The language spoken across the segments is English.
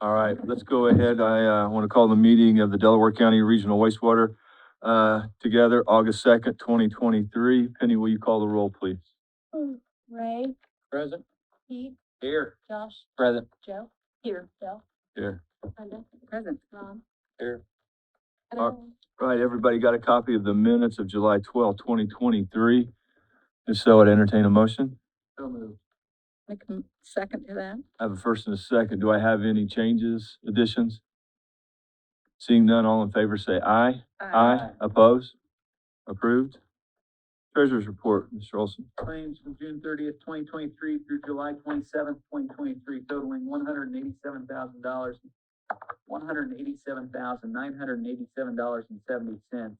All right, let's go ahead. I want to call the meeting of the Delaware County Regional Wastewater together, August 2nd, 2023. Penny, will you call the roll, please? Ray, Present. Pete, Here. Josh, Present. Joe, here, Bill, Here. Linda, present, Ron. Here. Hello. Right, everybody got a copy of the minutes of July 12th, 2023? If so, I'd entertain a motion. So moved. Make a second to that. I have a first and a second. Do I have any changes, additions? Seeing none, all in favor say aye. Aye. Opposed? Approved? Treasurer's report, Mr. Olson. Claims from June 30th, 2023 through July 27th, 2023 totaling $187,000, $187,987.70.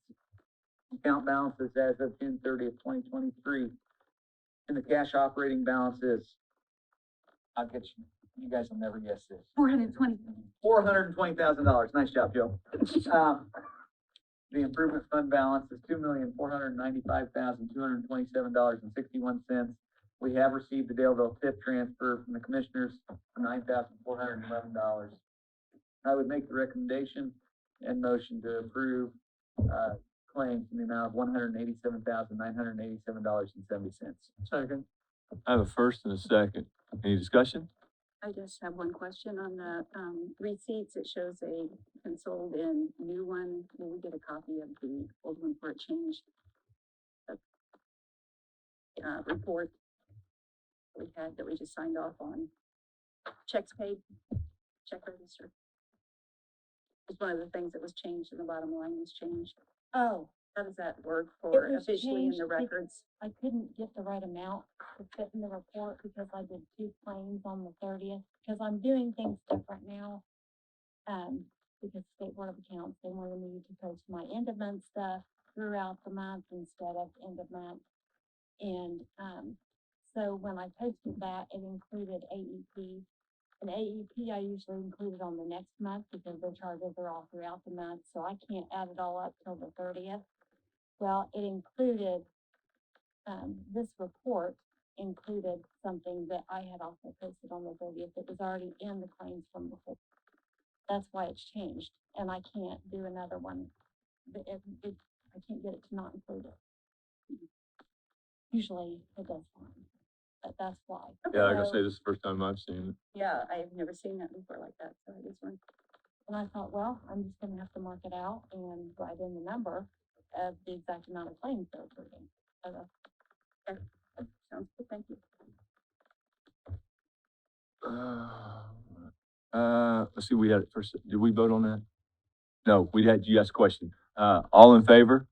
Account balances as of June 30th, 2023. And the cash operating balance is, I'll get you, you guys will never guess this. $420,000. Nice job, Joe. The improvement fund balance is $2,495,227.61. We have received the Daleville TIF transfer from the commissioners for $9,411. I would make the recommendation and motion to approve, claims in the amount of $187,987.70. Second. I have a first and a second. Any discussion? I just have one question on the, receipts. It shows a consoled in new one. Will we get a copy of the old one before it changed? Report we had that we just signed off on. Checks paid, check register. It's one of the things that was changed in the bottom line was changed. Oh. How does that work for officially in the records? I couldn't get the right amount to fit in the report because I did 2 claims on the 30th, because I'm doing things different now. Because State Board of Accounts, they wanted me to post my end of month stuff throughout the month instead of end of month. And, so when I posted that, it included AEP. And AEP, I usually include it on the next month because their charges are all throughout the month, so I can't add it all up till the 30th. Well, it included, this report included something that I had also posted on the 30th. It was already in the claims from before. That's why it's changed, and I can't do another one. I can't get it to not include it. Usually it does fine, but that's why. Yeah, like I say, this is the first time I've seen it. Yeah, I've never seen that before like that, so this one. And I thought, well, I'm just gonna have to mark it out and write in the number of the exact amount of claims they're approving. So Okay. Sounds good, thank you. Let's see, we had it first. Did we vote on that? No, we had, you asked a question. All in favor?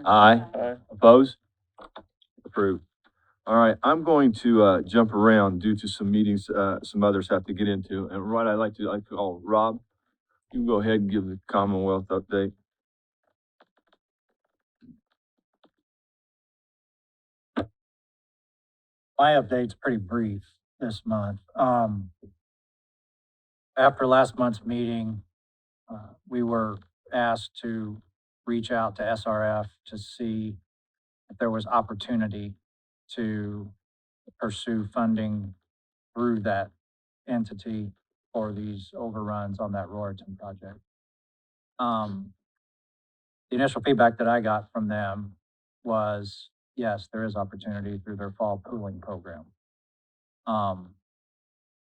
Aye. Aye. Opposed? Approved. All right, I'm going to, jump around due to some meetings, some others have to get into. And right, I'd like to call Rob. You can go ahead and give the Commonwealth update. My update's pretty brief this month. After last month's meeting, we were asked to reach out to SRF to see if there was opportunity to pursue funding through that entity for these overruns on that Roriton project. The initial feedback that I got from them was, yes, there is opportunity through their fall pooling program.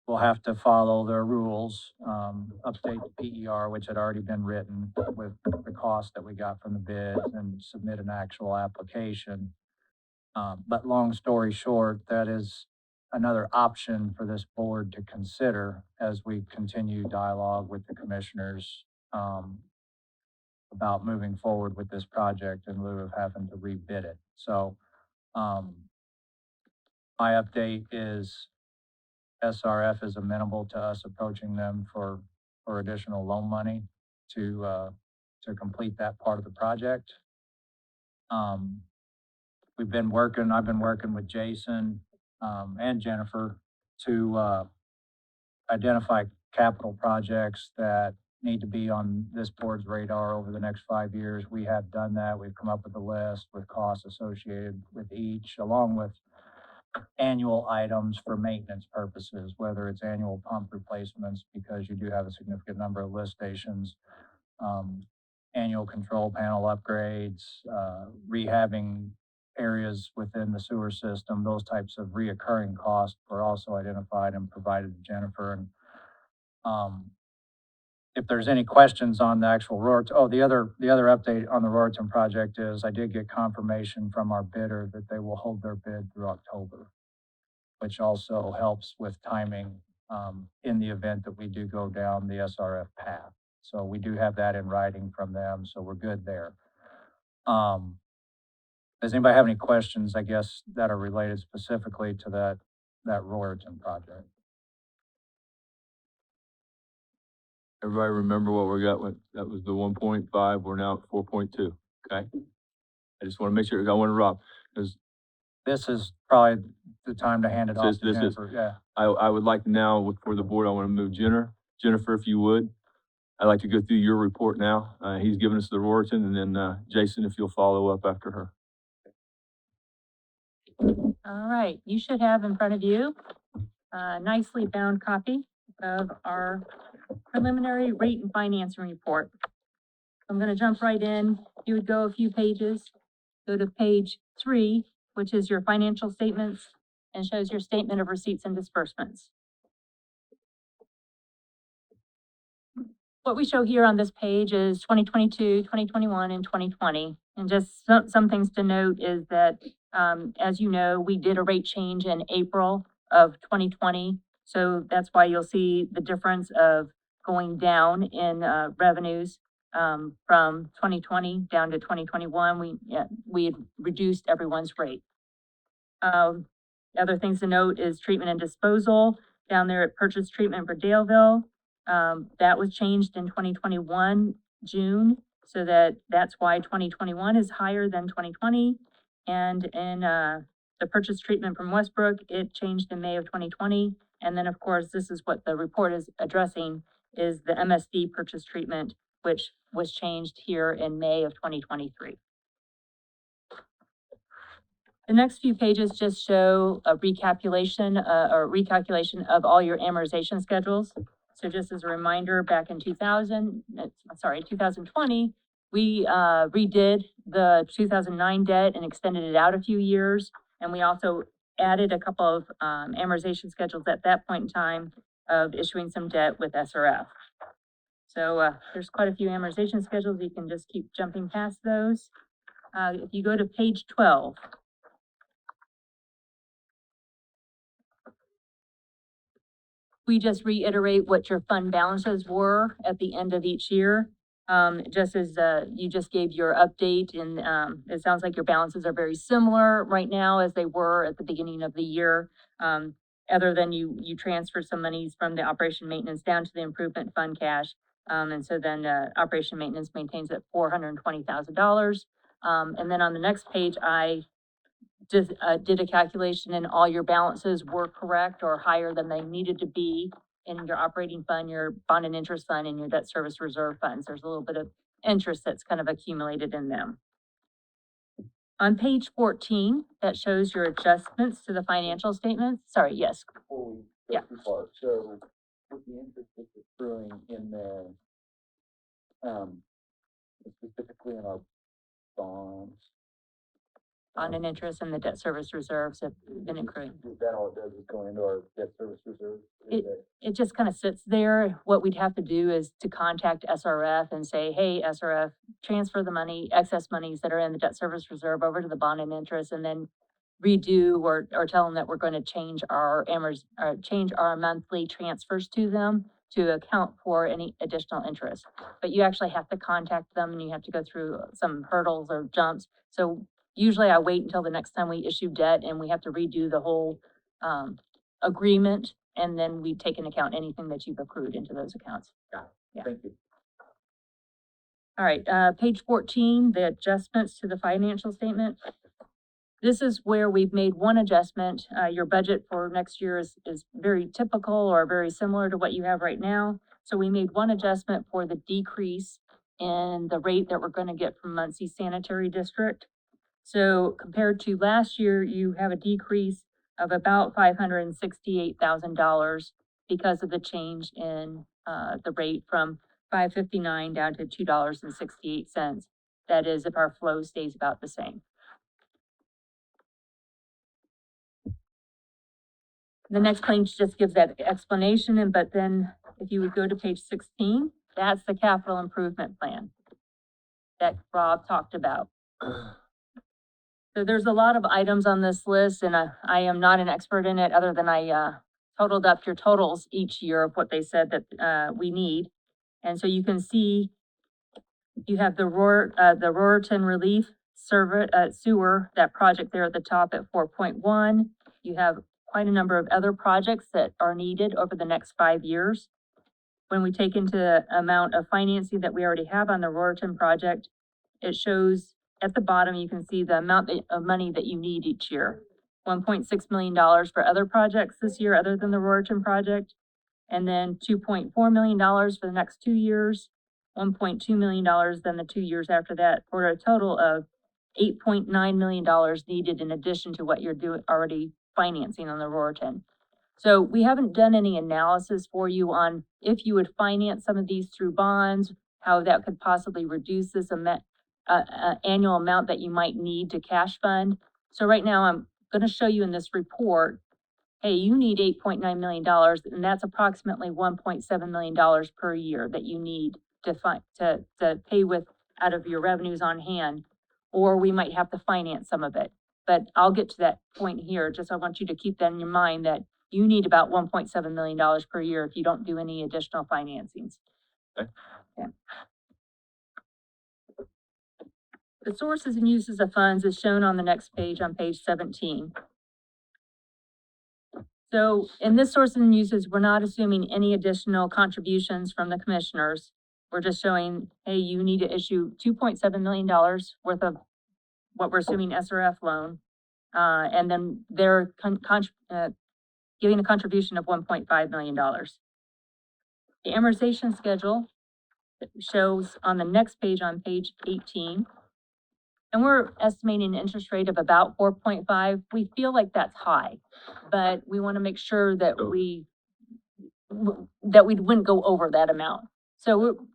We'll have to follow their rules, update the PER, which had already been written with the cost that we got from the bids, and submit an actual application. But long story short, that is another option for this board to consider as we continue dialogue with the commissioners, about moving forward with this project in lieu of having to rebid it. So, my update is SRF is amenable to us approaching them for additional loan money to complete that part of the project. I've been working with Jason, and Jennifer to, identify capital projects that need to be on this board's radar over the next 5 years. We have done that. We've come up with a list with costs associated with each, along with annual items for maintenance purposes, whether it's annual pump replacements, because you do have a significant number of lift stations, annual control panel upgrades, rehabbing areas within the sewer system, those types of reoccurring costs were also identified and provided to Jennifer. And, if there's any questions on the actual Roriton, the other update on the Roriton project is I did get confirmation from our bidder that they will hold their bid through October, which also helps with timing, in the event that we do go down the SRF path. So we do have that in writing from them, so we're good there. Does anybody have any questions, I guess, that are related specifically to that Roriton project? Everybody remember what we got when, that was the 1.5, we're now at 4.2, okay? I just wanna make sure, I want to Rob, because This is probably the time to hand it off to This is- Jennifer, yeah. I would like now, for the board, I wanna move Jennifer, if you would. I'd like to go through your report now. He's given us the Roriton, and then, Jason, if you'll follow up after her. All right, you should have in front of you a nicely bound copy of our preliminary rate and financing report. I'm gonna jump right in. You would go a few pages, go to page 3, which is your financial statements and shows your statement of receipts and disbursements. What we show here on this page is 2022, 2021, and 2020. And just some things to note is that, as you know, we did a rate change in April of 2020. So that's why you'll see the difference of going down in, revenues, from 2020 down to 2021. We had reduced everyone's rate. Other things to note is treatment and disposal down there at purchase treatment for Daleville. That was changed in 2021, June, so that's why 2021 is higher than 2020. And in, the purchase treatment from Westbrook, it changed in May of 2020. And then, of course, this is what the report is addressing, is the MSD purchase treatment, which was changed here in May of 2023. The next few pages just show a recalculation of all your amortization schedules. So just as a reminder, back in 2020, we redid the 2009 debt and extended it out a few years. And we also added a couple of amortization schedules at that point in time of issuing some debt with SRF. So there's quite a few amortization schedules. You can just keep jumping past those. If you go to page 12, we just reiterate what your fund balances were at the end of each year. Just as, you just gave your update, and, it sounds like your balances are very similar right now as they were at the beginning of the year. Other than you transferred some monies from the operation maintenance down to the improvement fund cash. And so then, operation maintenance maintains at $420,000. And then on the next page, I just, did a calculation and all your balances were correct or higher than they needed to be in your operating fund, your bond and interest fund, and your debt service reserve funds. There's a little bit of interest that's kind of accumulated in them. On page 14, that shows your adjustments to the financial statements. Sorry, yes. Before we Yeah. go too far, so with the interest that's accruing in there, specifically in our bonds. Bond and interest and the debt service reserves have been accruing. Is that all it does, is go into our debt service reserve? Is that- It just kind of sits there. What we'd have to do is to contact SRF and say, hey, SRF, transfer the money, excess monies that are in the debt service reserve over to the bond and interest, and then redo or tell them that we're going to change our change our monthly transfers to them to account for any additional interest. But you actually have to contact them and you have to go through some hurdles or jumps. So usually I wait until the next time we issue debt and we have to redo the whole, agreement. And then we take into account anything that you've accrued into those accounts. Yeah. Thank you. All right, page 14, the adjustments to the financial statement. This is where we've made one adjustment. Your budget for next year is very typical or very similar to what you have right now. So we made one adjustment for the decrease in the rate that we're gonna get from Muncie Sanitary District. So compared to last year, you have a decrease of about $568,000 because of the change in, the rate from $5.59 down to $2.68. That is if our flow stays about the same. The next page just gives that explanation, but then if you would go to page 16, that's the capital improvement plan that Rob talked about. So there's a lot of items on this list, and I am not an expert in it, other than I totaled up your totals each year of what they said that we need. And so you can see you have the Roriton Relief Sewer, that project there at the top at 4.1. You have quite a number of other projects that are needed over the next 5 years. When we take into the amount of financing that we already have on the Roriton project, it shows at the bottom, you can see the amount of money that you need each year. $1.6 million for other projects this year, other than the Roriton project. And then $2.4 million for the next 2 years, $1.2 million then the 2 years after that, for a total of $8.9 million needed in addition to what you're already financing on the Roriton. So we haven't done any analysis for you on if you would finance some of these through bonds, how that could possibly reduce this annual amount that you might need to cash fund. So right now, I'm gonna show you in this report, hey, you need $8.9 million, and that's approximately $1.7 million per year that you need to pay with out of your revenues on hand, or we might have to finance some of it. But I'll get to that point here. Just I want you to keep that in your mind that you need about $1.7 million per year if you don't do any additional financings. Okay. Yeah. The sources and uses of funds is shown on the next page, on page 17. So in this sources and uses, we're not assuming any additional contributions from the commissioners. We're just showing, hey, you need to issue $2.7 million worth of what we're assuming SRF loan. And then they're giving a contribution of $1.5 million. The amortization schedule shows on the next page, on page 18. And we're estimating an interest rate of about 4.5. We feel like that's high, but we want to make sure that we wouldn't go over that amount. So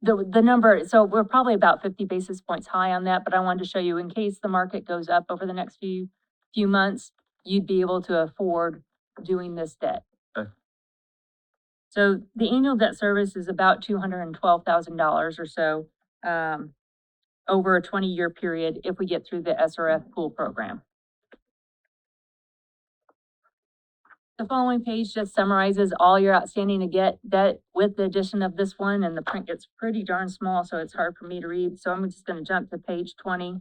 the number, so we're probably about 50 basis points high on that, but I wanted to show you in case the market goes up over the next few months, you'd be able to afford doing this debt. Okay. So the annual debt service is about $212,000 or so. Over a 20-year period if we get through the SRF pool program. The following page just summarizes all your outstanding debt with the addition of this one, and the print gets pretty darn small, so it's hard for me to read. So I'm just going to jump to page 20.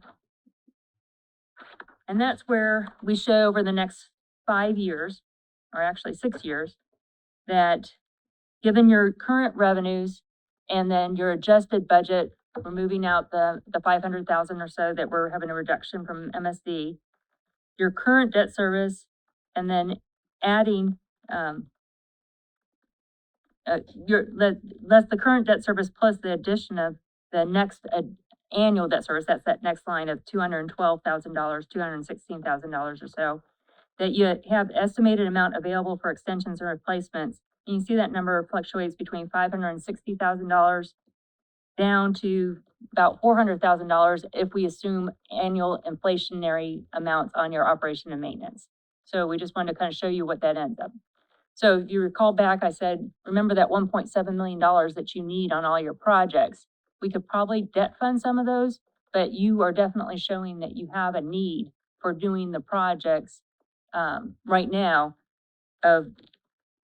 And that's where we show over the next 5 years, or actually 6 years, that given your current revenues and then your adjusted budget, we're moving out the 500,000 or so that we're having a reduction from MSD, your current debt service, and then adding, less the current debt service plus the addition of the next annual debt service, that's that next line of $212,000, $216,000 or so, that you have estimated amount available for extensions and replacements. And you see that number fluctuates between $560,000 down to about $400,000 if we assume annual inflationary amounts on your operation and maintenance. So we just wanted to kind of show you what that ends up. So if you recall back, I said, remember that $1.7 million that you need on all your projects. We could probably debt fund some of those, but you are definitely showing that you have a need for doing the projects right now of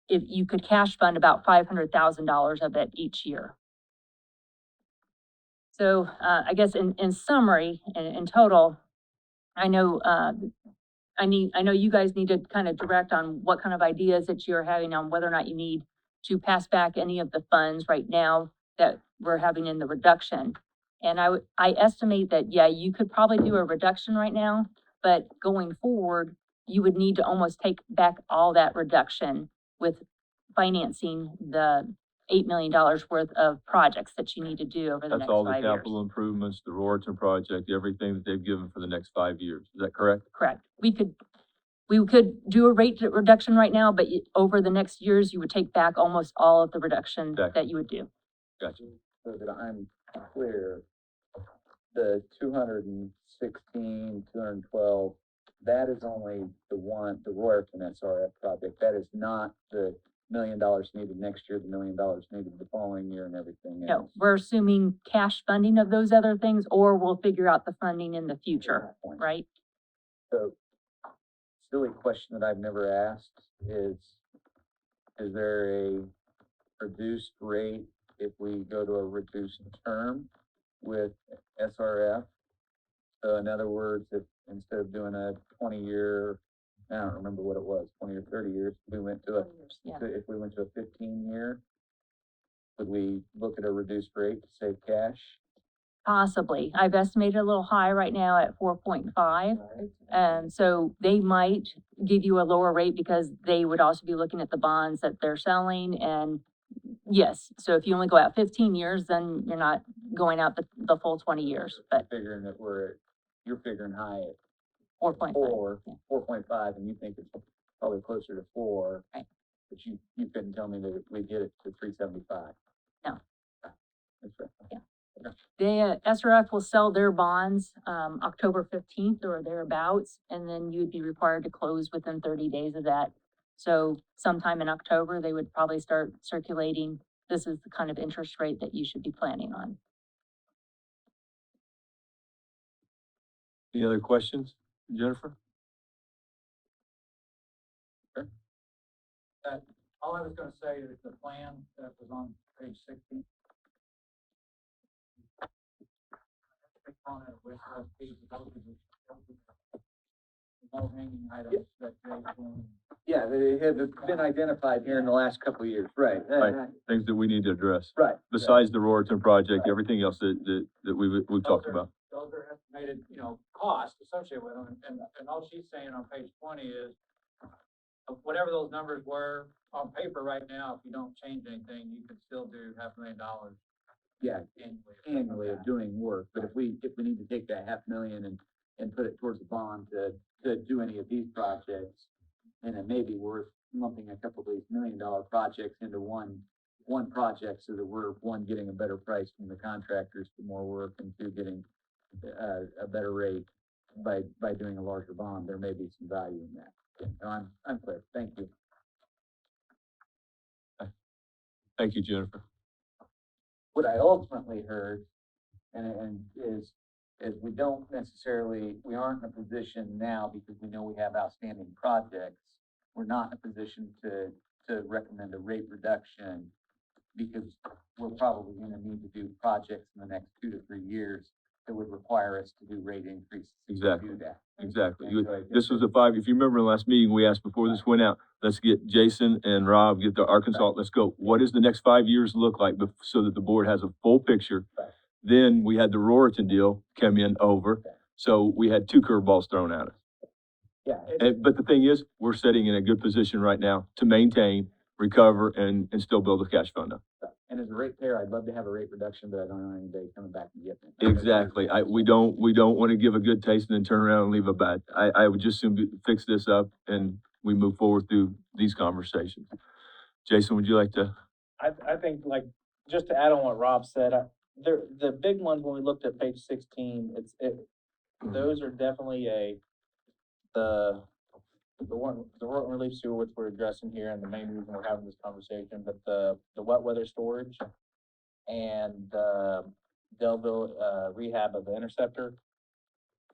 if you could cash fund about $500,000 of it each year. So I guess in summary, in total, I know you guys need to kind of direct on what kind of ideas that you're having on whether or not you need to pass back any of the funds right now that we're having in the reduction. And I estimate that, yeah, you could probably do a reduction right now, but going forward, you would need to almost take back all that reduction with financing the $8 million worth of projects that you need to do over the That's next all the 5 years. capital improvements, the Roriton project, everything that they've given for the next 5 years. Is that correct? Correct. We could, We could do a rate reduction right now, but over the next years, you would take back almost all of the reduction Back. that you would do. Gotcha. So that I'm clear, the 216, 212, that is only the one, the Royerton SRF project. That is not the $1 million needed next year, the $1 million needed the following year and everything No, else. we're assuming cash funding of those other things, or we'll figure out the funding in the future, Point. right? So, silly question that I've never asked is there a reduced rate if we go to a reduced term with SRF? So in other words, if instead of doing a 20-year, I don't remember what it was, 20 or 30 years, we went to a, Yeah. if we went to a 15-year, would we look at a reduced rate to save cash? Possibly. I've estimated a little high right now at 4.5. So they might give you a lower rate because they would also be looking at the bonds that they're selling. And yes, so if you only go out 15 years, then you're not going out the full 20 years, but Figuring that you're figuring high at 4.5. 4.5, and you think it's probably closer to 4. Right. But you couldn't tell me that we'd get it to 375. No. That's right. The SRF will sell their bonds, October 15th or thereabouts, and then you'd be required to close within 30 days of that. So sometime in October, they would probably start circulating, this is the kind of interest rate that you should be planning on. Any other questions, Jennifer? All I was gonna say is the plan that was on page 16. Low-hanging items that Yeah, they have been identified here in the last couple of years, right? Right. Things that we need to address, Right. besides the Royerton project, everything else that we've talked about. Those are estimated, costs associated with them, and all she's saying on page 20 is whatever those numbers were on paper right now, if you don't change anything, you could still do $500,000 Yeah, annually Okay. of doing work, but if we need to take that $500,000 and put it towards a bond to do any of these projects, then it may be worth lumping a couple of these $1 million projects into one project so that we're, one, getting a better price from the contractors for more work, and two, getting a better rate by doing a larger bond. There may be some value in that. So I'm clear. Thank you. Thank you, Jennifer. What I ultimately heard, and is we aren't in a position now, because we know we have outstanding projects. We're not in a position to recommend a rate reduction, because we're probably gonna need to do projects in the next 2 to 3 years that would require us to do rate increases to Exactly. do that. Exactly. And so I think This was that- a 5, if you remember in the last meeting, we asked before this went out, let's get Jason and Rob, get the Arkansas, let's go. What does the next 5 years look like so that the board has a full picture? Right. Then we had the Royerton deal come in over, so we had 2 curveballs thrown at us. Yeah, But the thing is, we're sitting in a good position right now to maintain, recover, and still build a cash fund up. and as a ratepayer, I'd love to have a rate reduction, but I don't know anybody coming back and getting it. Exactly. We don't want to give a good taste and then turn around and leave a bad. I would just soon fix this up and we move forward through these conversations. Jason, would you like to? I think, like, just to add on what Rob said, the big ones, when we looked at page 16, those are definitely the Royalton relief sewer, which we're addressing here, and the main reason we're having this conversation, but the wet weather storage and the Delville, rehab of the interceptor,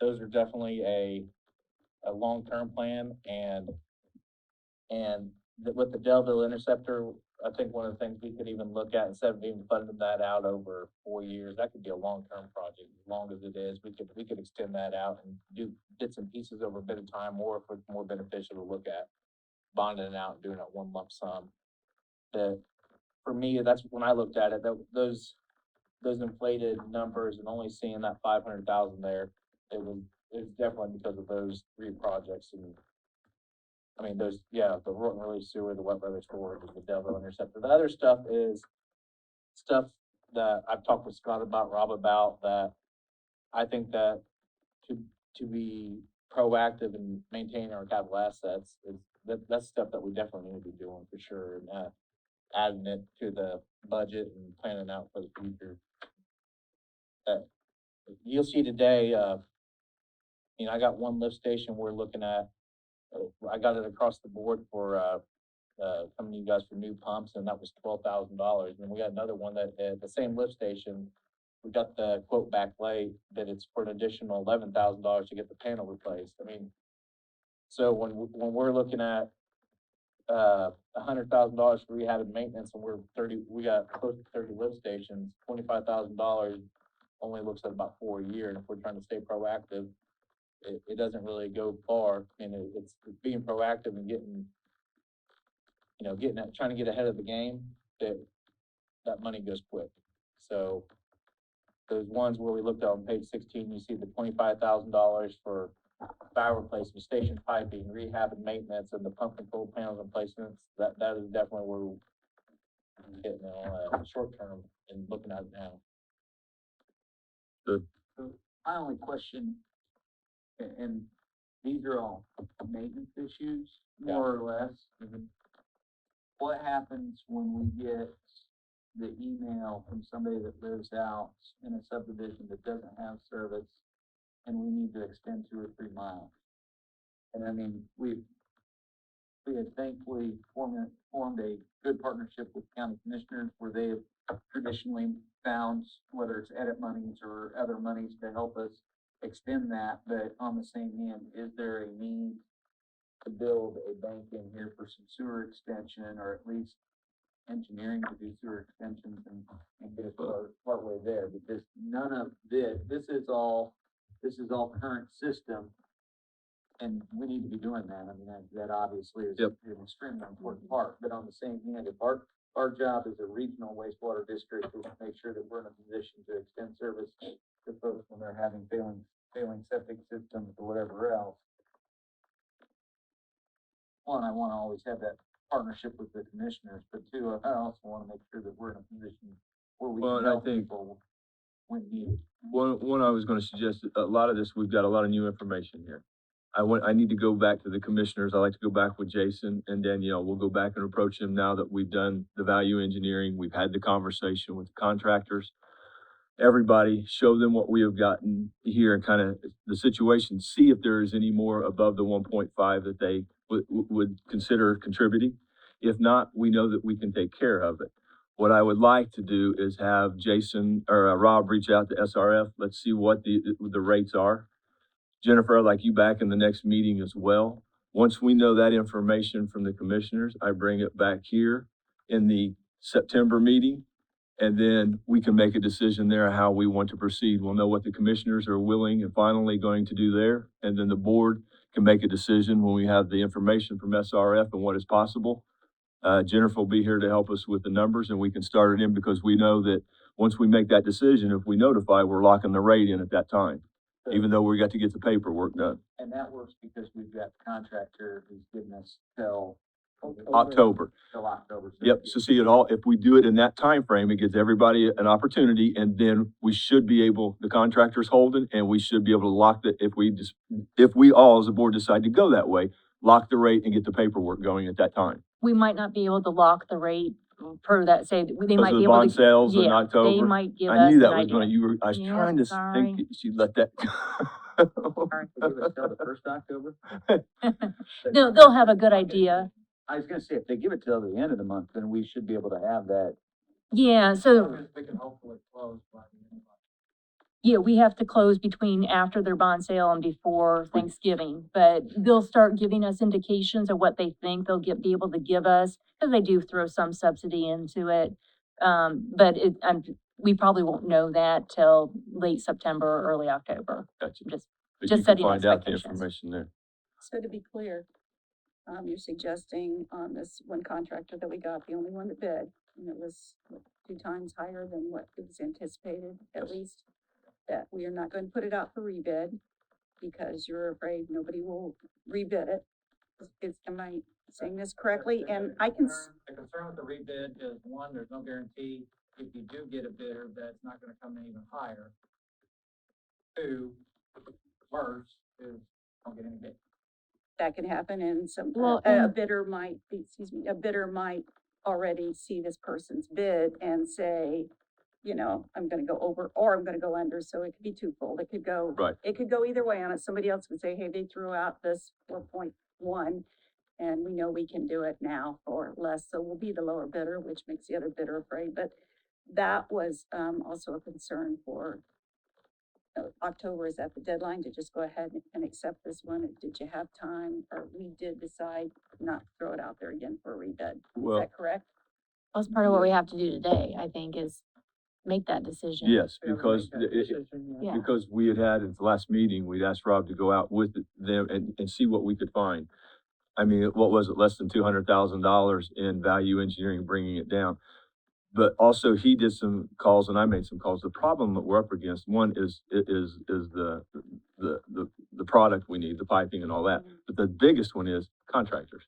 those are definitely a long-term plan, and with the Delville interceptor, I think one of the things we could even look at, instead of even funding that out over 4 years, that could be a long-term project, as long as it is, we could extend that out and do bits and pieces over a bit of time, or if it's more beneficial to look at bonding it out and doing it one lump sum. That, for me, that's when I looked at it, those inflated numbers and only seeing that 500,000 there, it was definitely because of those 3 projects. And I mean, the Royalton relief sewer, the wet weather storage, and the Delville interceptor. The other stuff is stuff that I've talked with Scott about, Rob about, that I think that to be proactive in maintaining our capital assets, that's stuff that we definitely need to be doing for sure, and, adding it to the budget and planning out for the future. You'll see today, I got one lift station we're looking at. I got it across the board for, coming to you guys for new pumps, and that was $12,000. And we got another one that, at the same lift station, we got the quote back late, that it's for an additional $11,000 to get the panel replaced. I mean, so when we're looking at, $100,000 for rehab and maintenance, and we got close to 30 lift stations, $25,000 only looks at about 4 a year, and if we're trying to stay proactive, it doesn't really go far, and it's being proactive and getting, trying to get ahead of the game, that money goes quick. So those ones where we looked at on page 16, you see the $25,000 for valve replacement, station piping, rehab and maintenance, and the pump control panel replacements, that is definitely where we're getting short term and looking at it now. So my only question, and these are all maintenance issues, more or less. What happens when we get the email from somebody that lives out in a subdivision that doesn't have service, and we need to extend 2 or 3 miles? And I mean, we had thankfully formed a good partnership with county commissioners, where they have traditionally found, whether it's edit monies or other monies, to help us extend that. But on the same hand, is there a need to build a bank in here for some sewer extension, or at least engineering to do sewer extensions and get us partway there? Because none of this is all current system, and we need to be doing that. I mean, that obviously is Yep. an extremely important part. But on the same hand, if our job as a regional wastewater district is to make sure that we're in a position to extend service to folks when they're having failing septic systems or whatever else. One, I want to always have that partnership with the commissioners, but two, I also want to make sure that we're in a position where we Well, can and I help think- people when needed. One I was gonna suggest, a lot of this, we've got a lot of new information here. I need to go back to the commissioners. I like to go back with Jason and Danielle. We'll go back and approach them now that we've done the value engineering. We've had the conversation with the contractors. Everybody, show them what we have gotten here and kind of the situation, see if there is any more above the 1.5 that they would consider contributing. If not, we know that we can take care of it. What I would like to do is have Jason or Rob reach out to SRF. Let's see what the rates are. Jennifer, I'd like you back in the next meeting as well. Once we know that information from the commissioners, I bring it back here in the September meeting. And then we can make a decision there how we want to proceed. We'll know what the commissioners are willing and finally going to do there. And then the board can make a decision when we have the information from SRF and what is possible. Jennifer will be here to help us with the numbers, and we can start it in, because we know that once we make that decision, if we notify, we're locking the rate in at that time, even though we got to get the paperwork done. And that works because we've got the contractor who's given us till October. Till October. Yep, so see it all, if we do it in that time frame, it gives everybody an opportunity, and then we should be able, the contractor's holding, and we should be able to lock the, if we all as a board decide to go that way, lock the rate and get the paperwork going at that time. We might not be able to lock the rate per that, say, they Because might of be the able bond to. sales in Yeah, October. they might give I us knew an that was gonna, idea. I was Yeah, trying to sorry. think she'd let that. Sorry. They give it till the 1st October? No, they'll have a good idea. I was gonna say, if they give it till the end of the month, then we should be able to have that. Yeah, so, We can hopefully close by the end of the month. yeah, we have to close between after their bond sale and before Thanksgiving. But they'll start giving us indications of what they think they'll be able to give us, because they do throw some subsidy into it. But we probably won't know that till late September or early October. Gotcha. Just But just you can setting find out the expectations. information there. So to be clear, you're suggesting on this one contractor that we got, the only one that bid, and it was 2 times higher than what it was anticipated, at Yes. least, that we are not going to put it out for rebid because you're afraid nobody will rebid it. Am I saying this correctly? And I can, The concern with the rebid is, one, there's no guarantee if you do get a bidder that it's not gonna come in even higher. Two, worse, is Don't get any bid. That can happen, and some, Well, a and- bidder might, excuse me, a bidder might already see this person's bid and say, you know, I'm gonna go over, or I'm gonna go under, so it could be twofold, it could go. Right. It could go either way on it, somebody else could say, hey, they threw out this 4.1, and we know we can do it now for less, so we'll be the lower bidder, which makes the other bidder afraid, but that was, also a concern for October. Is that the deadline to just go ahead and accept this one? And did you have time, or we did decide not to throw it out there again for a rebid? Is Well, that correct? That's part of what we have to do today, I think, is make that decision. yes, We haven't because made that it, decision yet. Yeah. because we had at the last meeting, we'd asked Rob to go out with them and see what we could find. I mean, what was it, less than $200,000 in value engineering, bringing it down. But also he did some calls and I made some calls. The problem that we're up against, one is the product we need, the piping and all that. But the biggest one is contractors.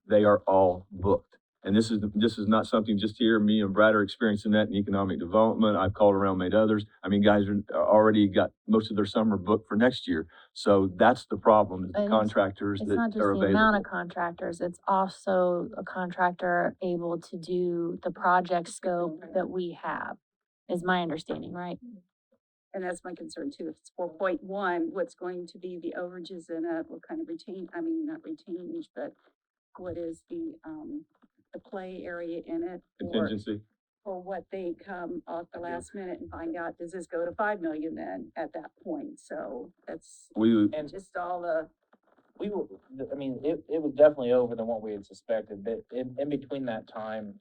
They are all booked. And this is not something just here, me and Brad are experiencing that in economic development. I've called around, made others. I mean, guys are already got most of their summer booked for next year. So that's the problem, is the And contractors It's that not just are the amount of available. contractors, it's also a contractor able to do the project scope that we have, is my understanding, right? And that's my concern too. If it's 4.1, what's going to be the overages in it? What kind of not retainage, but what is the play area in it? Contingency. Or what they come off the last minute and find out, does this go to 5 million then at that point? So that's And just all the, we were, I mean, it was definitely over than what we had suspected, but in between that time,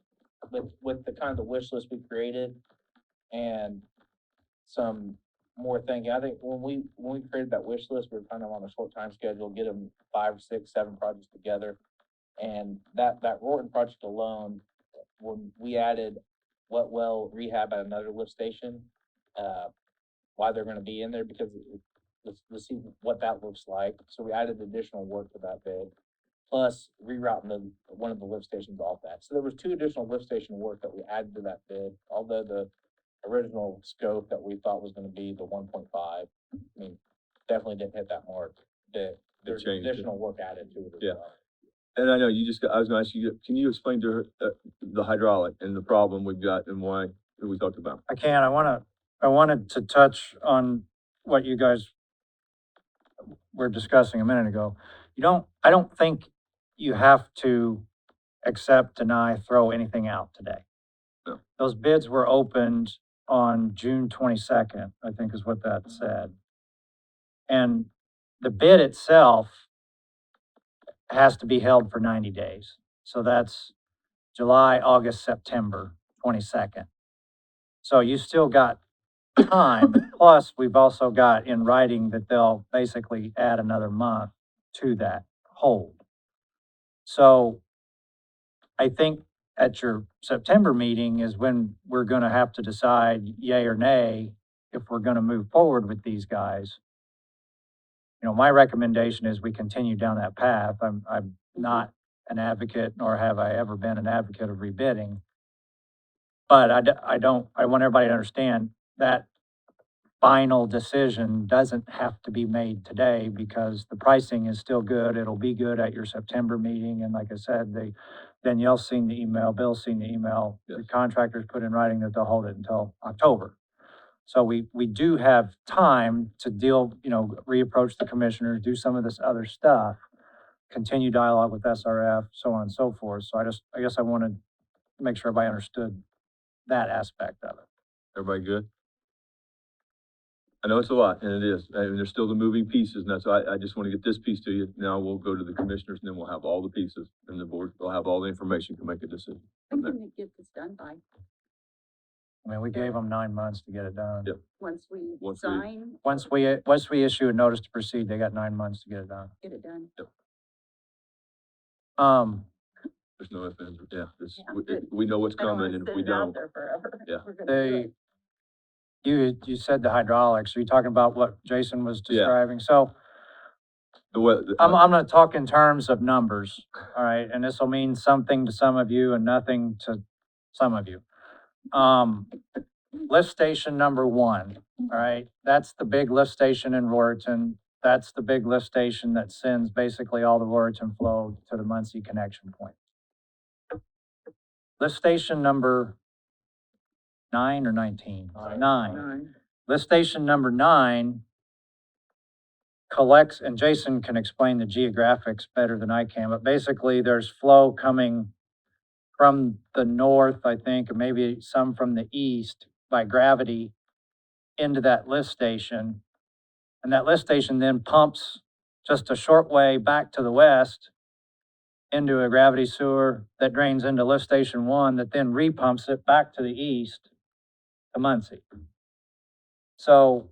with the kind of the wish list we created and some more thinking, I think when we created that wish list, we were kind of on a short time schedule, get them 5, 6, 7 projects together. And that Rorton project alone, when we added what well rehab at another lift station, why they're gonna be in there, because let's see what that looks like. So we added additional work to that bid, plus rerouting one of the lift stations off that. So there was 2 additional lift station work that we added to that bid, although the original scope that we thought was gonna be the 1.5, I mean, definitely didn't hit that mark. There's changed it. additional work added to it as Yeah. well. And I know I was gonna ask you, can you explain to her, the hydraulic and the problem we've got and why, that we talked about? I can, I wanted to touch on what you guys were discussing a minute ago. I don't think you have to accept, deny, throw anything out today. No. Those bids were opened on June 22nd, I think is what that said. And the bid itself has to be held for 90 days. So that's July, August, September 22nd. So you still got time, plus we've also got in writing that they'll basically add another month to that hold. So I think at your September meeting is when we're gonna have to decide yay or nay if we're gonna move forward with these guys. You know, my recommendation is we continue down that path. I'm not an advocate, nor have I ever been an advocate of rebidding. But I want everybody to understand that final decision doesn't have to be made today because the pricing is still good. It'll be good at your September meeting. And like I said, Danielle's seen the email, Bill's seen the email. The Yes. contractors put in writing that they'll hold it until October. So we do have time to deal, reapproach the commissioners, do some of this other stuff, continue dialogue with SRF, so on and so forth. So I guess I wanted to make sure everybody understood that aspect of it. Everybody good? I know it's a lot, and it is, and there's still the moving pieces, and that's why I just want to get this piece to you. Now we'll go to the commissioners, and then we'll have all the pieces, and the board will have all the information to make a decision. when can we get this done by? I mean, we gave them 9 months to get it done. Yep. Once we Once we- sign, Once we issue a notice to proceed, they got 9 months to get it done. get it done? There's no ifs, ands, or yeah, this, Yeah, we, good. we know what's I don't coming, wanna and if sit we it out don't, there forever. Yeah. We're gonna do it. You said the hydraulics. Are you talking about what Jason was Yeah. describing? So the way, I'm gonna talk in terms of numbers, all right? And this will mean something to some of you and nothing to some of you. Lift station number 1, all right? That's the big lift station in Roriton. that's the big lift station that sends basically all the Roriton flow to the Muncie connection point. Lift station number 9 or 19? Nine. 9. Lift station number 9 collects, and Jason can explain the geographics better than I can, but basically there's flow coming from the north, I think, and maybe some from the east by gravity into that lift station. And that lift station then pumps just a short way back to the west into a gravity sewer that drains into lift station 1 that then repumps it back to the east to Muncie. So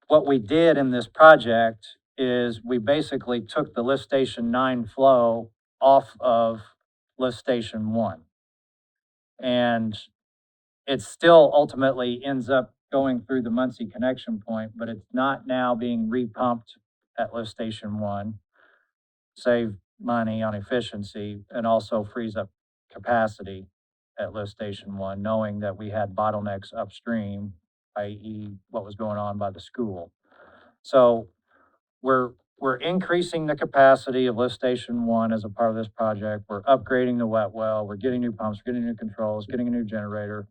what we did in this project is we basically took the lift station 9 flow off of lift station 1. And it still ultimately ends up going through the Muncie connection point, but it's not now being repumped at lift station 1. Save money on efficiency and also frees up capacity at lift station 1, knowing that we had bottlenecks upstream, i.e. what was going on by the school. So we're increasing the capacity of lift station 1 as a part of this project. We're upgrading the wet well, we're getting new pumps, we're getting new controls, getting a new generator.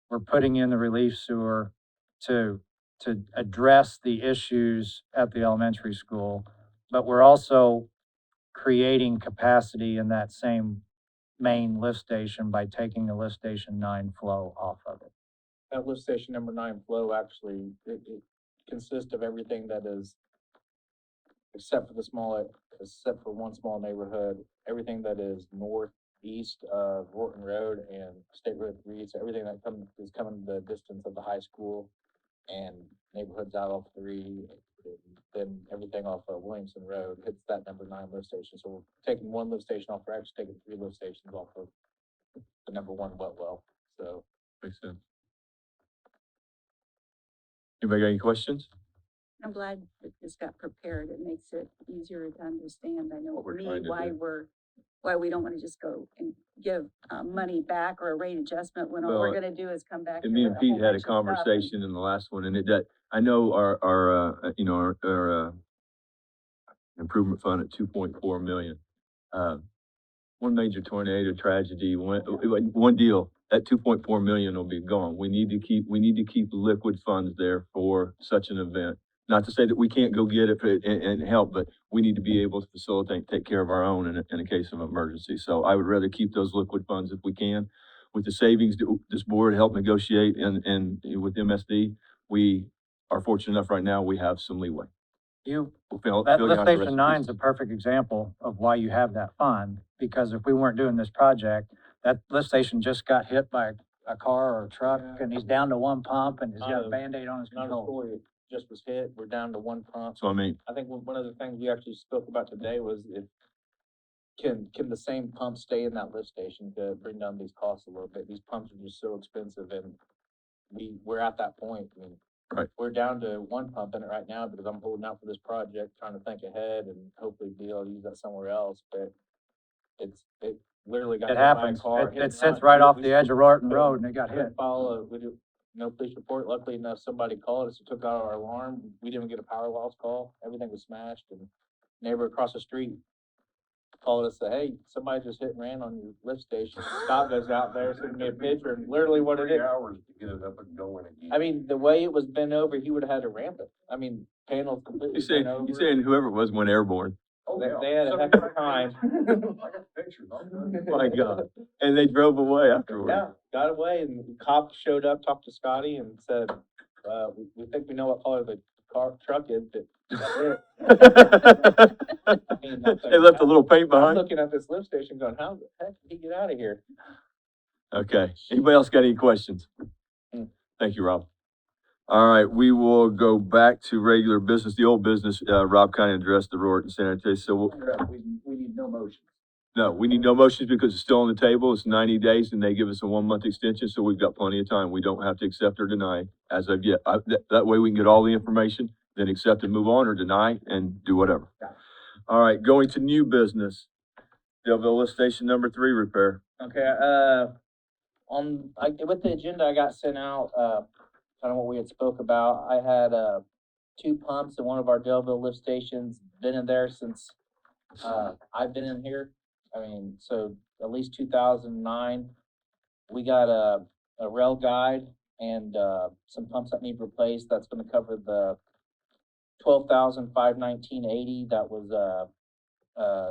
We're putting in the relief sewer to address the issues at the elementary school, but we're also creating capacity in that same main lift station by taking the lift station 9 flow off of it. That lift station number 9 flow, actually, it consists of everything that is, except for one small neighborhood, everything that is northeast of Wharton Road and State Road 3, so everything that is coming the distance of the high school and neighborhoods out off 3, then everything off of Williamson Road hits that number 9 lift station. So we're taking 1 lift station off, we're actually taking 3 lift stations off of the number 1 wet well, so. Makes sense. Anybody got any questions? I'm glad that this got prepared. It makes it easier to understand. I know What for we're me, trying to do. why we don't want to just go and give, money back or a rate adjustment when all Well, we're gonna do is come back. And here me with and Pete whole had a bunch of stuff and- conversation in the last one, and I know our improvement fund at 2.4 million. One major tornado tragedy, one deal, that 2.4 million will be gone. We need to keep liquid funds there for such an event. Not to say that we can't go get it and help, but we need to be able to facilitate, take care of our own in a case of emergency. So I would rather keep those liquid funds if we can. With the savings that this board helped negotiate and with MSD, we are fortunate enough right now, we have some leeway. That lift station 9 is a perfect example of why you have that fund, because if we weren't doing this project, that lift station just got hit by a car or a truck, and he's down to 1 pump, and he's got a Band-Aid on his Not a control. story, it just was hit, we're down to 1 pump. So I mean, I think one of the things we actually spoke about today was if, can the same pump stay in that lift station to bring down these costs a little bit? These pumps are just so expensive, and we're at that point, I mean. Right. We're down to 1 pump in it right now because I'm holding out for this project, trying to think ahead and hopefully be able to use that somewhere else, but it literally got It hit by a happens. car. It sits right off the edge of Rorton Road, and it got hit. We do no police report. Luckily enough, somebody called us and took out our alarm. We didn't get a power loss call. Everything was smashed, and neighbor across the street called us, said, hey, somebody just hit and ran on your lift station. Scott goes out there, sent me a picture, and literally what it is. 3 hours to get it up and going again. I mean, the way it was bent over, he would have had to ramp it. I mean, panels completely bent over. you saying whoever it was went airborne. Oh, They yeah. had a heck of a time. I got pictures, I'll show you. My God. And they drove away afterwards. Yeah, got away, and the cop showed up, talked to Scotty, and said, we think we know what color the truck is, but that's it. I mean, They left a little paint I'm behind. looking at this lift station going, how the heck did he get out of here? Okay. Anybody else got any questions? Thank you, Rob. All right, we will go back to regular business, the old business. Rob kind of addressed the Rorton sanitary, so We need no motion. no, we need no motions because it's still on the table. It's 90 days and they give us a 1-month extension, so we've got plenty of time. We don't have to accept or deny as of yet. That way we can get all the information, then accept and move on, or deny and do whatever. All right, going to new business. Delville Lift Station number 3 repair. Okay, with the agenda I got sent out, kind of what we had spoke about, I had, two pumps in one of our Delville lift stations, been in there since, I've been in here. I mean, so at least 2009. We got a rail guide and, some pumps that need replaced. That's gonna cover the 12,519.80 that was,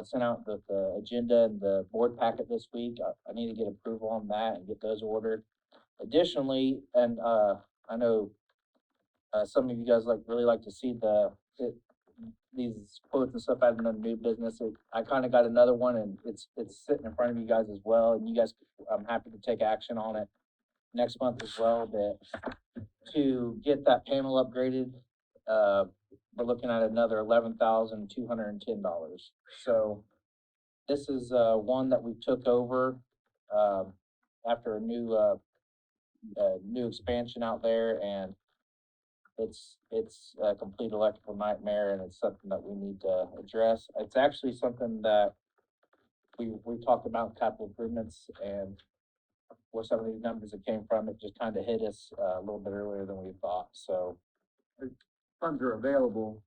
sent out the agenda and the board packet this week. I need to get approval on that and get those ordered. Additionally, and, I know, some of you guys really like to see these quotes and stuff out in the new business. I kinda got another one and it's sitting in front of you guys as well, and you guys, I'm happy to take action on it next month as well, that to get that panel upgraded, we're looking at another $11,210. So this is, one that we took over, after a new expansion out there, and it's a complete electrical nightmare, and it's something that we need to address. It's actually something that we talked about capital improvements, and where some of these numbers that came from, it just kind of hit us a little bit earlier than we thought, so. Funds are available.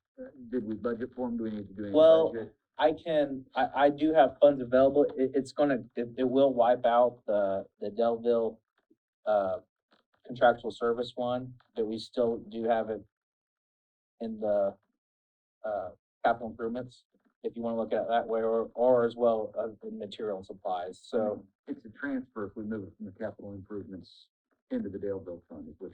Did we budget for them? Do we need to do any Well, budget? I do have funds available. It will wipe out the Delville, contractual service one, but we still do have it in the, capital improvements, if you wanna look at it that way, or as well, in material and supplies, so. It's a transfer if we move it from the capital improvements into the Daleville fund, is what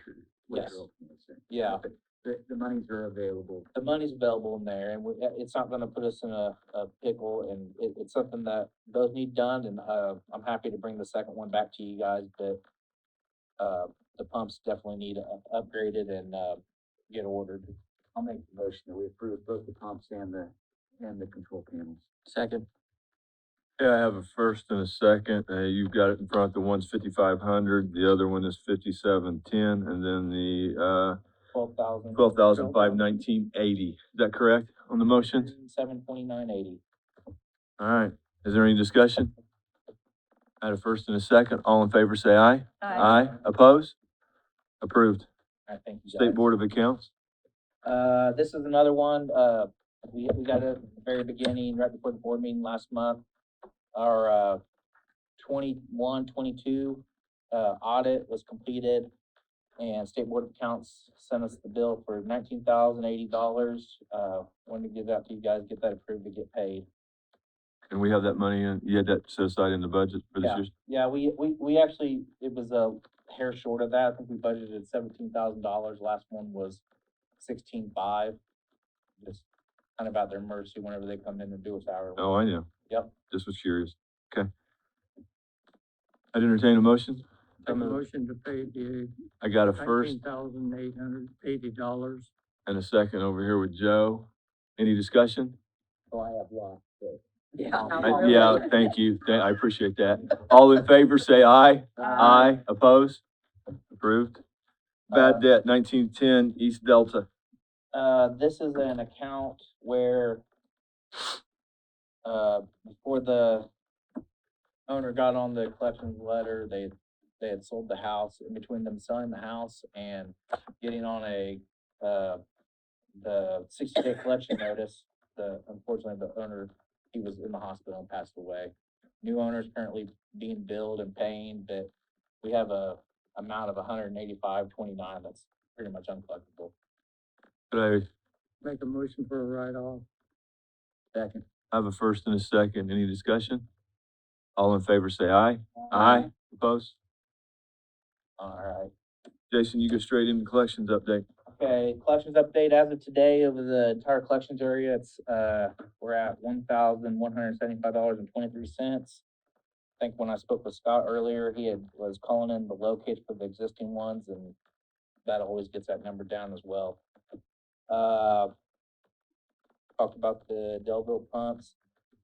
Yes. you're ultimately saying. Yeah. But the monies are available. The money's available in there, and it's not gonna put us in a pickle, and it's something that those need done, and, I'm happy to bring the second one back to you guys, but, the pumps definitely need upgraded and, get ordered. I'll make the motion that we approve both the pumps and the control panels. Second. Yeah, I have a first and a second. You've got it in front. The one's 5,500, the other one is 5,710, and then the, 12,000. 12,519.80. Is that correct on the motion? 729.80. All right. Is there any discussion? I had a first and a second. All in favor, say aye. Aye. Opposed? Approved. I thank you guys. State Board of Accounts. This is another one, we got it at the very beginning, right before the board meeting last month. Our, 21-22 audit was completed, and State Board of Accounts sent us the bill for $19,080. Wanted to give that to you guys, get that approved to get paid. And we have that money in, you had that set aside in the budget for this Yeah. year? Yeah, we actually, it was a hair short of that. I think we budgeted $17,000. Last one was 16.5. Just kind of at their mercy whenever they come in and do us hourly. Oh, I know. Yep. Just was curious. Okay. I'd entertain a motion. Make a motion to pay the I got a first $19,880. and a second over here with Joe. Any discussion? Oh, I have lost, but. Yeah, thank you. I appreciate that. All in favor, say aye. Aye. Opposed? Approved. Bad debt, 1910 East Delta. This is an account where, before the owner got on the collections letter, they had sold the house. In between them selling the house and getting on the 60-day collection notice, unfortunately, the owner, he was in the hospital and passed away. New owner's currently being billed and paying, but we have a amount of $185.29 that's pretty much uncollectible. Could Make a motion for a write-off. Second. I have a first and a second. Any discussion? All in favor, say aye. Aye. Opposed? All right. Jason, you go straight into collections update. Okay, collections update as of today over the entire collections area, it's, we're at $1,175.23. I think when I spoke with Scott earlier, was calling in the locates for the existing ones, and that always gets that number down as well. Talked about the Delville pumps.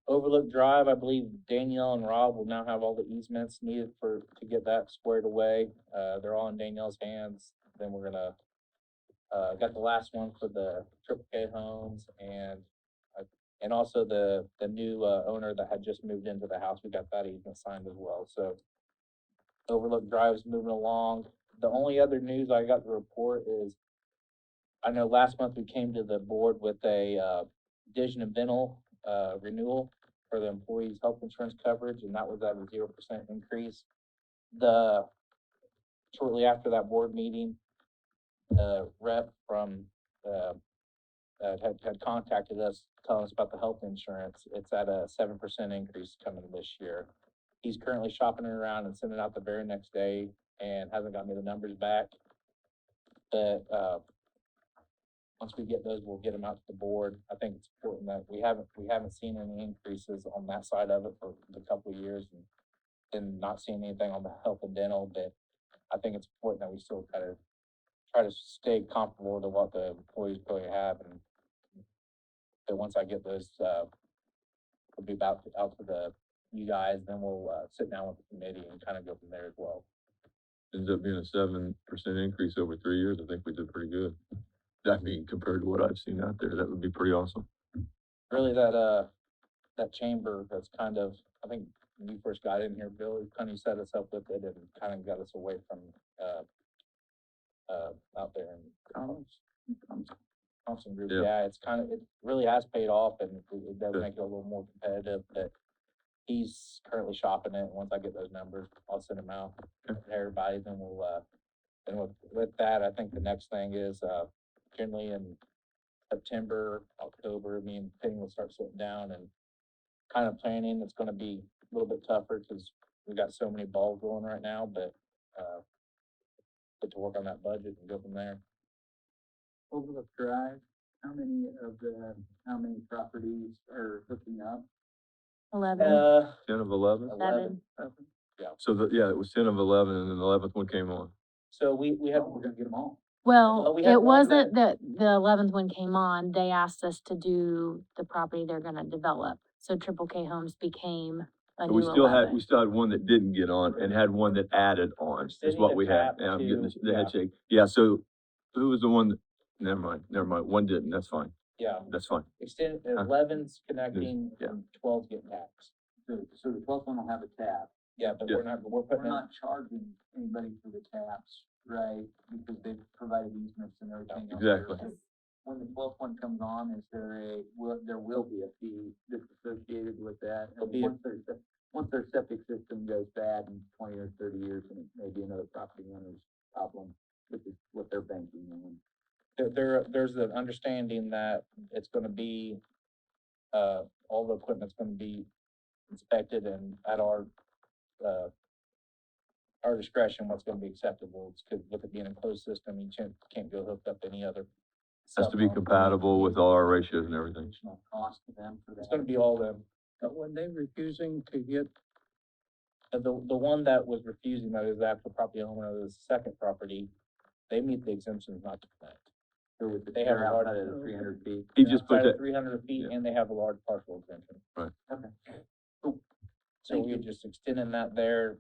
Overlook Drive, I believe Danielle and Rob will now have all the easements needed to get that squared away. They're all in Danielle's hands. Then we're gonna, got the last one for the Triple K homes, and also the new, owner that had just moved into the house. We got that easement signed as well, so. Overlook Drive is moving along. The only other news I got to report is I know last month we came to the board with a, vision and dental, renewal for the employees' health insurance coverage, and that was at a 0% increase. Shortly after that board meeting, rep from, had contacted us, telling us about the health insurance. It's at a 7% increase coming this year. He's currently shopping it around and sending it out the very next day and hasn't got me the numbers back. But, once we get those, we'll get them out to the board. I think it's important that we haven't seen any increases on that side of it for a couple of years and not seeing anything on the health and dental, but I think it's important that we still try to stay comparable to what the employees probably have, and but once I get those, we'll be out to you guys, then we'll, sit down with the committee and kind of go from there as well. Ends up being a 7% increase over 3 years. I think we did pretty good. I mean, compared to what I've seen out there, that would be pretty awesome. Really, that chamber that's kind of, I think when you first got in here, Bill, it kind of set us up with it and kind of got us away from, out there in Thompson Group. Yeah. Yeah, it really has paid off, and it does Good. make it a little more competitive, but he's currently shopping it, and once I get those numbers, I'll send them out to everybody, then we'll, and with that, I think the next thing is, generally in September, October, me and Penny will start sitting down and kind of planning. It's gonna be a little bit tougher because we got so many balls rolling right now, but, get to work on that budget and go from there. Overlook Drive, how many properties are hooking up? 11, 10 of 11? 11. So it was 10 of 11 and then the 11th one came on. So we had, We're gonna get them all. Well, we had it one wasn't that the 11th one came on, they asked us to do the property they're gonna develop. So Triple K Homes became a But we new still had 11. one that didn't get on and had one that added on, is Sitting what we had. attached And I'm getting to- the head shake. Yeah, so who was the one that, never mind. One didn't, that's fine, yeah, that's fine. extended, Huh. 11's connecting Yeah. and 12's getting taxed. So the 12th one will have a tab. Yeah, but Yeah. we're putting We're in, not charging anybody for the tabs, right? Because they've provided easements and everything else. Exactly. When the 12th one comes on, there will be a fee that's associated with that. There'll And be a- once their septic system goes bad in 20 or 30 years, and it may be another property owner's problem, which is what they're banking on. there's an understanding that it's gonna be, all the equipment's gonna be inspected and at our discretion, what's gonna be acceptable. It's 'cause with it being a closed system, you can't go hook up any other. Has to be stuff. compatible with all our ratios and everything. Additional cost to them for that. It's gonna be all them. But when they refusing to get, The one that was refusing, that is the actual property owner of the second property, they meet the exemptions not to connect. They have They're a large- outside of the 300 feet. He just put that, 300 feet, yeah. and they have a large parcel exemption. Okay. So Thank we're you. just extending that there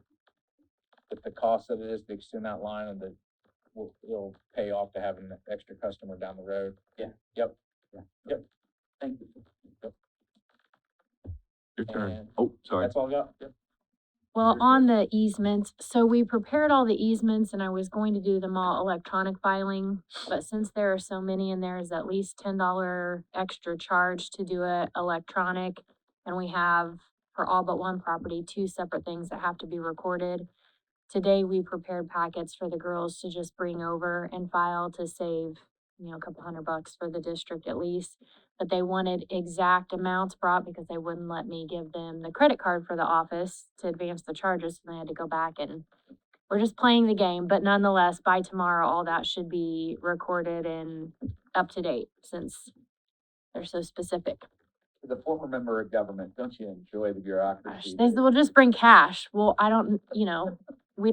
with the cost that it is to extend that line, and it'll pay off to having an extra customer down the road. Yeah. Yep. Thank you. your turn. And Oh, sorry. That's all I got. Yep. Well, Your on the easements, so we prepared all the easements and I was going to do them all electronic filing. But since there are so many and there's at least $10 extra charge to do it electronic. And we have, for all but one property, 2 separate things that have to be recorded. Today, we prepared packets for the girls to just bring over and file to save, a couple $100 for the district at least. But they wanted exact amounts brought because they wouldn't let me give them the credit card for the office to advance the charges, so they had to go back and we're just playing the game, but nonetheless, by tomorrow, all that should be recorded and up to date since they're so specific. As a former member of government, don't you enjoy the Gosh, bureaucracy? they will just bring cash. Well, I don't, we You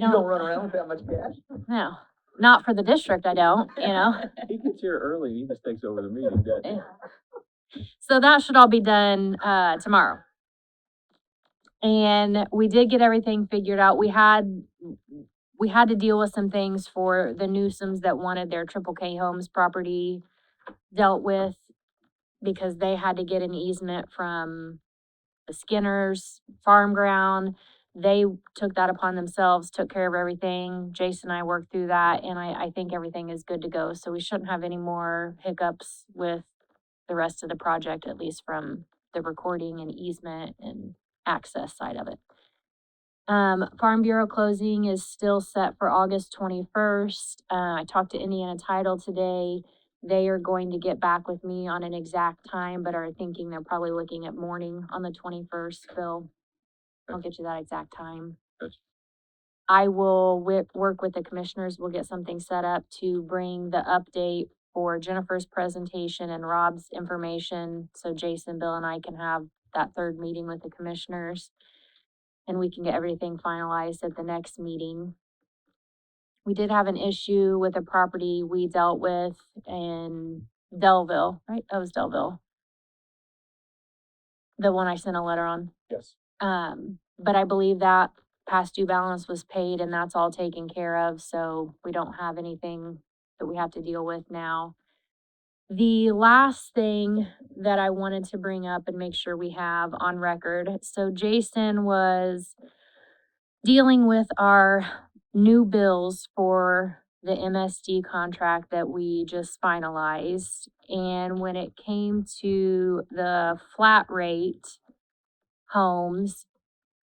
don't don't, run around with that much cash? no, not for the district, I don't. He gets here early and he just takes over the meeting, doesn't he? So that should all be done, tomorrow. And we did get everything figured out. We had to deal with some things for the Newsomes that wanted their Triple K Homes property dealt with because they had to get an easement from the Skinner's farm ground. they took that upon themselves, took care of everything. Jason and I worked through that, and I think everything is good to go. So we shouldn't have any more hiccups with the rest of the project, at least from the recording and easement and access side of it. Farm Bureau closing is still set for August 21st. I talked to Indiana Title today. They are going to get back with me on an exact time, but are thinking they're probably looking at morning on the 21st, Phil. I'll get you that exact time. Gotcha. I will work with the commissioners. We'll get something set up to bring the update for Jennifer's presentation and Rob's information. So Jason, Bill, and I can have that third meeting with the commissioners. And we can get everything finalized at the next meeting. We did have an issue with a property we dealt with in Delville, right? That was Delville. The one I sent a letter on. Yes. But I believe that past due balance was paid and that's all taken care of, so we don't have anything that we have to deal with now. The last thing that I wanted to bring up and make sure we have on record, so Jason was dealing with our new bills for the MSD contract that we just finalized. And when it came to the flat rate homes,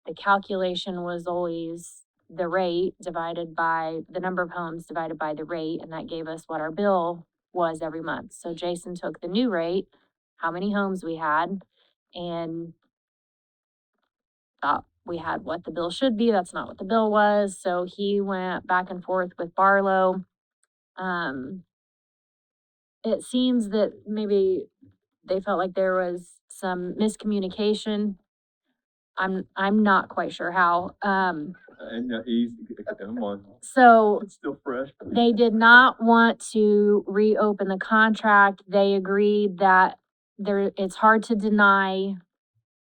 the calculation was always the rate divided by the number of homes divided by the rate, and that gave us what our bill was every month. So Jason took the new rate, how many homes we had, and thought we had what the bill should be. That's not what the bill was. So he went back and forth with Barlow. It seems that maybe they felt like there was some miscommunication. I'm not quite sure how. And easy, come on, So it's still fresh. they did not want to reopen the contract. They agreed that it's hard to deny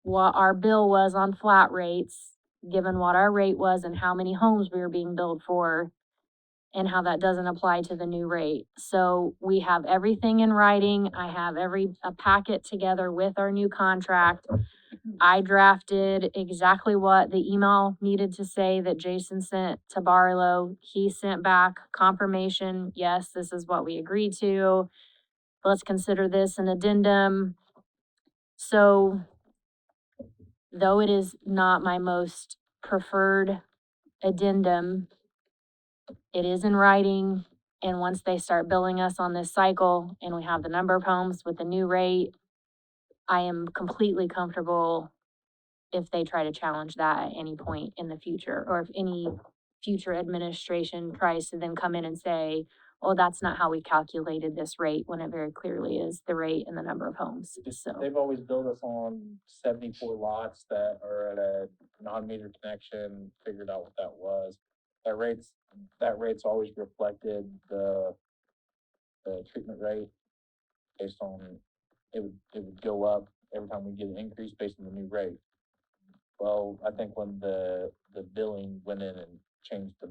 what our bill was on flat rates, given what our rate was and how many homes we were being billed for, and how that doesn't apply to the new rate. So we have everything in writing. I have a packet together with our new contract. I drafted exactly what the email needed to say that Jason sent to Barlow. He sent back confirmation, yes, this is what we agreed to. Let's consider this an addendum. So though it is not my most preferred addendum, it is in writing. And once they start billing us on this cycle and we have the number of homes with the new rate, I am completely comfortable if they try to challenge that at any point in the future, or if any future administration tries to then come in and say, oh, that's not how we calculated this rate, when it very clearly is the rate and the number of homes. So They've always billed us on 74 lots that are at a non-meter connection, figured out what that was. That rate's always reflected the treatment rate based on, it would go up every time we get an increase based on the new rate. Well, I think when the billing went in and changed the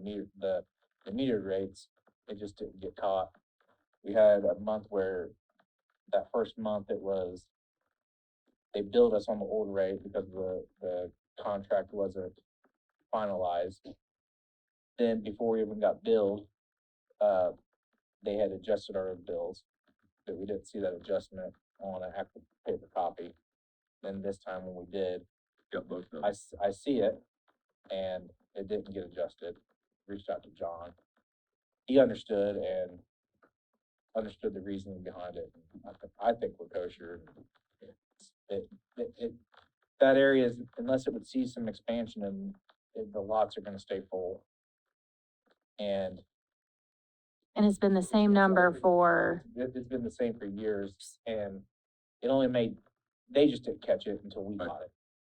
meter rates, it just didn't get caught. We had a month where that first month they billed us on the old rate because the contract wasn't finalized. Then before we even got billed, they had adjusted our bills, but we didn't see that adjustment on an actual paper copy. Then this time when we did, Got both of them. I see it, and it didn't get adjusted. Reached out to John. He understood the reasoning behind it. I think we're kosher. That area is, unless it would see some expansion, and the lots are gonna stay full. And it's been the same number for, it's been the same for years, and it only they just didn't catch it until we Right. caught it.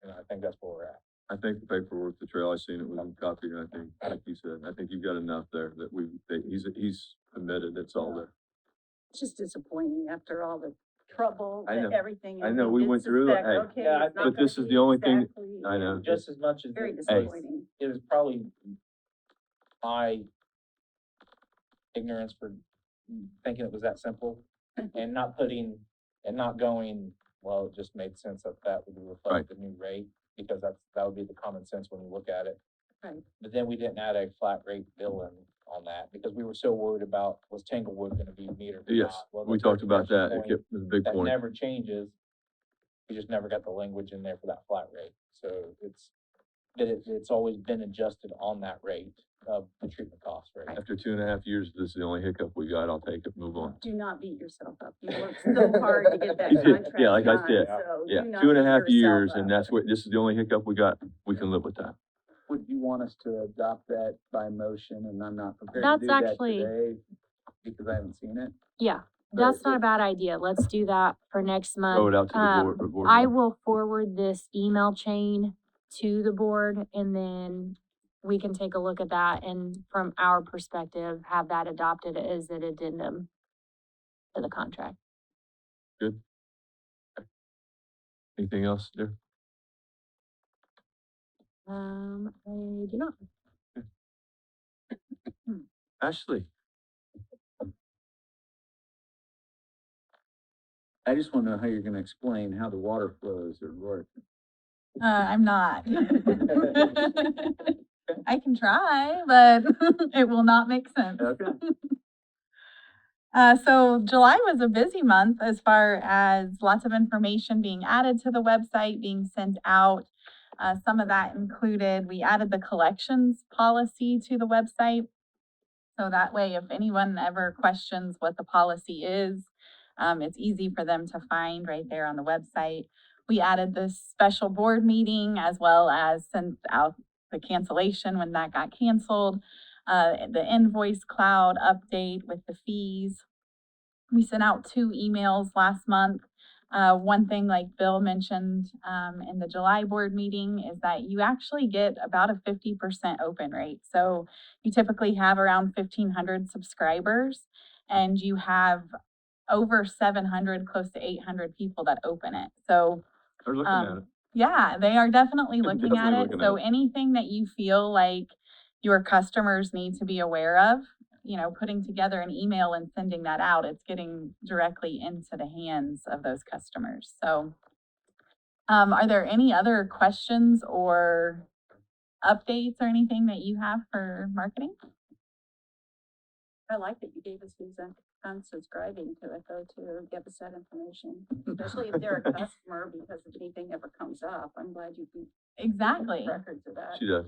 And I think that's where we're at. I think the paperwork, the trail, I seen it was in copy, and I think, like you said, I think you've got enough there that he's committed, it's all there. It's just disappointing after all the trouble, I know. everything. I and know, we we did went through it. suspect, Hey. okay, Yeah, it's not but gonna this is be the only thing- exactly, I know. Just as much as Very it disappointing. was probably my ignorance for thinking it was that simple and not going, well, it just made sense that would reflect the new rate. because that would be the common sense when you look at it. Right. But then we didn't add a flat rate bill in on that, because we were so worried about, was Tanglewood gonna be metered or Yes, not? Well, we the talked about that. point, It kept- was a big that point. never changes. We just never got the language in there for that flat rate, so it's always been adjusted on that rate of the treatment cost rate. After 2.5 years, this is the only hiccup we got. I'll take it, move on. Do not beat yourself up. You worked so hard to get that You did. contract Yeah, like I done, said, so Yeah, do not 2.5 beat yourself years, and up. that's what, this is the only hiccup we got. We can live with that. Would you want us to adopt that by motion, and I'm not prepared That's to do that actually- today because I haven't seen it? Yeah, But that's not a if- bad idea. Let's do that for next month. Throw it out to the board. the board I member. will forward this email chain to the board and then we can take a look at that and from our perspective, have that adopted as an addendum to the contract. Anything else there? I do not. Ashley? I just want to know how you're gonna explain how the water flows or work. I'm not. I can try, but it will not make sense. Okay. So July was a busy month as far as lots of information being added to the website, being sent out. Some of that included, we added the collections policy to the website. So that way, if anyone ever questions what the policy is, it's easy for them to find right there on the website. We added this special board meeting as well as sent out the cancellation when that got canceled. The invoice cloud update with the fees. We sent out 2 emails last month. One thing like Bill mentioned, in the July board meeting is that you actually get about a 50% open rate. So you typically have around 1,500 subscribers and you have over 700, close to 800 people that open it. So They're looking at it. yeah, they are definitely They're looking at definitely it. looking So at it. anything that you feel like your customers need to be aware of, putting together an email and sending that out, it's getting directly into the hands of those customers. So, are there any other questions or updates or anything that you have for marketing? I like that you gave us who's unsubscribing to it though, to give us that information, especially if they're a customer, because if anything ever comes up, I'm glad you keep Exactly. records of that. She does.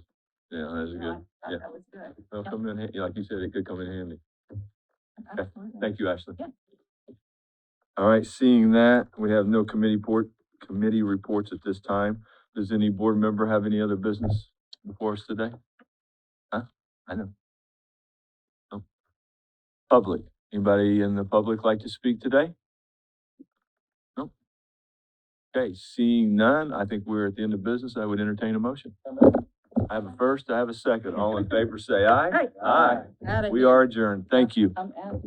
Yeah, that's No, good. I thought Yeah. That was good. It'll come in, like you said, it could come in handy. Absolutely. Thank you, Ashley. Yeah. All right, seeing that, we have no committee reports at this time. Does any board member have any other business before us today? Huh? I know. No. Public, anybody in the public like to speak today? No? Okay, seeing none, I think we're at the end of business. I would entertain a motion. I have a first, I have a second. All in favor, say aye. Aye. Aye. We are adjourned. Thank you. I'm out.